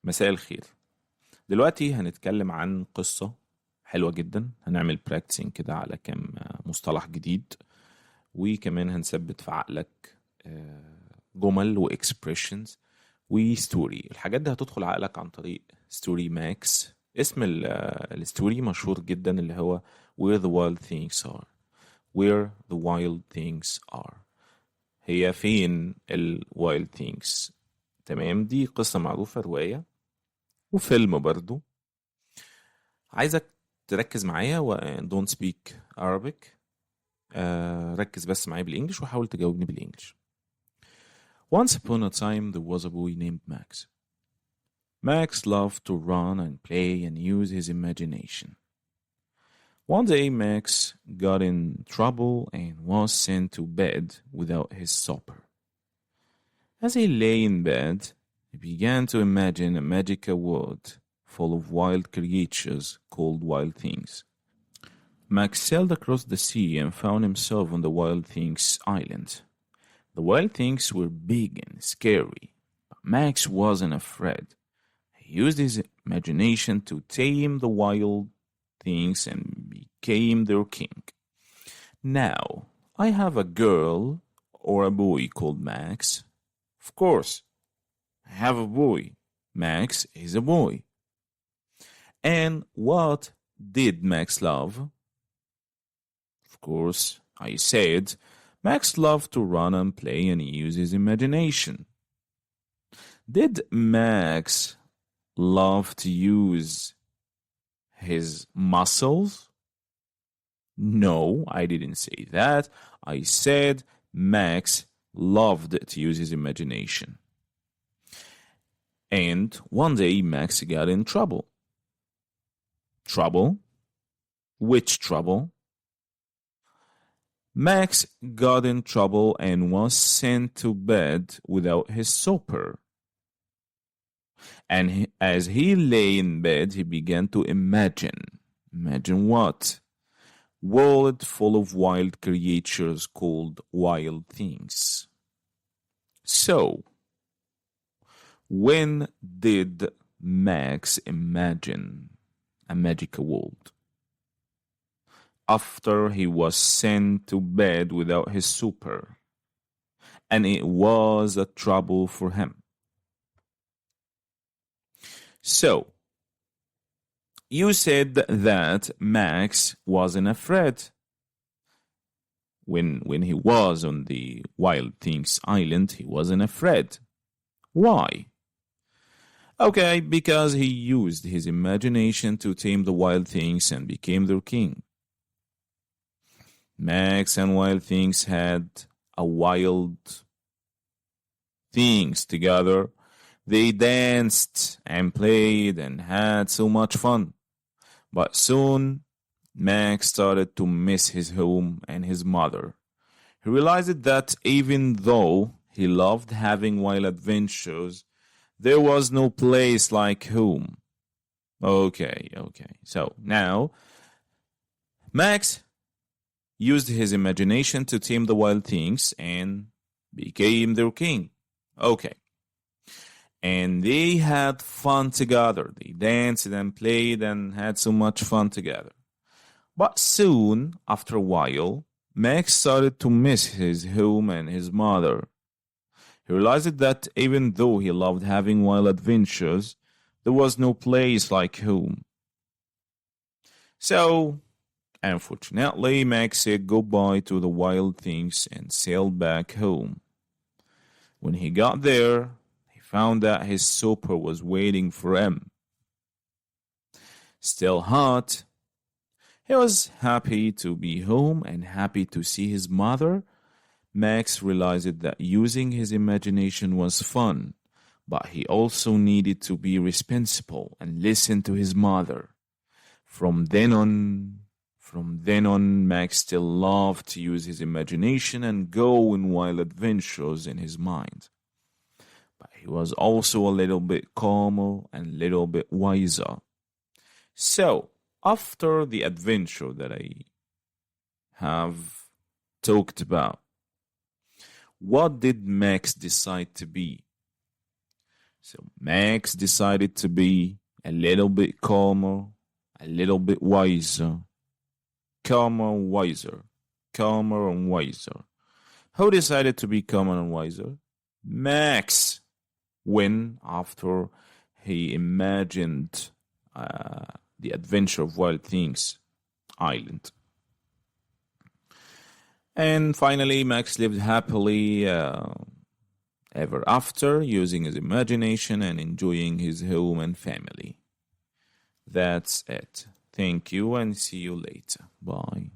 مساء الخير. دلوقتي هنتكلم عن قصة حلوة جدا. هنعمل براكتسنج كده على كام مصطلح جديد، وكمان هنثبت في عقلك جمل واكسبريشنز وستوري. الحاجات دي هتدخل عقلك عن طريق ستوري ماكس. اسم الستوري مشهور جدا اللي هو Where the Wild Things Are. Where the Wild Things Are. هي فين ال Wild Things. تمام، دي قصة معروفة، رواية وفيلم برضو. عايزك تركز معايا و don't speak Arabic. ركز بس معايا بالإنجليش وحاول تجاوبني بالإنجليش. Once upon a time there was a boy named Max. Max loved to run and play and use his imagination. One day Max got in trouble and was sent to bed without his supper. As he lay in bed, he began to imagine a magical world full of wild creatures called wild things. Max sailed across the sea and found himself on the Wild Things Island. The wild things were big and scary, but Max wasn't afraid. He used his imagination to tame the wild things and became their king. Now, I have a girl or a boy called Max. Of course, I have a boy. Max is a boy. And what did Max love? Of course, I said, Max loved to run and play and use his imagination. Did Max love to use his muscles? No, I didn't say that. I said Max loved to use his imagination. And one day Max got in trouble. Trouble? Which trouble? Max got in trouble and was sent to bed without his supper. And as he lay in bed, he began to imagine. Imagine what? World full of wild creatures called wild things. So, when did Max imagine a magical world? After he was sent to bed without his supper, and it was a trouble for him. So, you said that Max wasn't afraid when he was on the Wild Things Island. He wasn't afraid. Why? Okay, because he used his imagination to tame the wild things and became their king. Max and Wild Things had a wild things together. They danced and played and had so much fun. But soon, Max started to miss his home and his mother. He realized that even though he loved having wild adventures, there was no place like home. Okay. So now, Max used his imagination to tame the wild things and became their king. Okay. And they had fun together. They danced and played and had so much fun together. But soon, after a while, Max started to miss his home and his mother. He realized that even though he loved having wild adventures, there was no place like home. So, unfortunately, Max said goodbye to the wild things and sailed back home. When he got there, he found that his supper was waiting for him. Still hot, he was happy to be home and happy to see his mother. Max realized that using his imagination was fun, but he also needed to be responsible and listen to his mother. From then on, Max still loved to use his imagination and go on wild adventures in his mind. But he was also a little bit calmer and a little bit wiser. So, after the adventure that I have talked about, what did Max decide to be? So Max decided to be a little bit calmer, a little bit wiser. Calmer and wiser. Calmer and wiser. Who decided to be calmer and wiser? Max. When, after he imagined the adventure of Wild Things Island. And finally, Max lived happily ever after, using his imagination and enjoying his home and family. That's it. Thank you and see you later. Bye.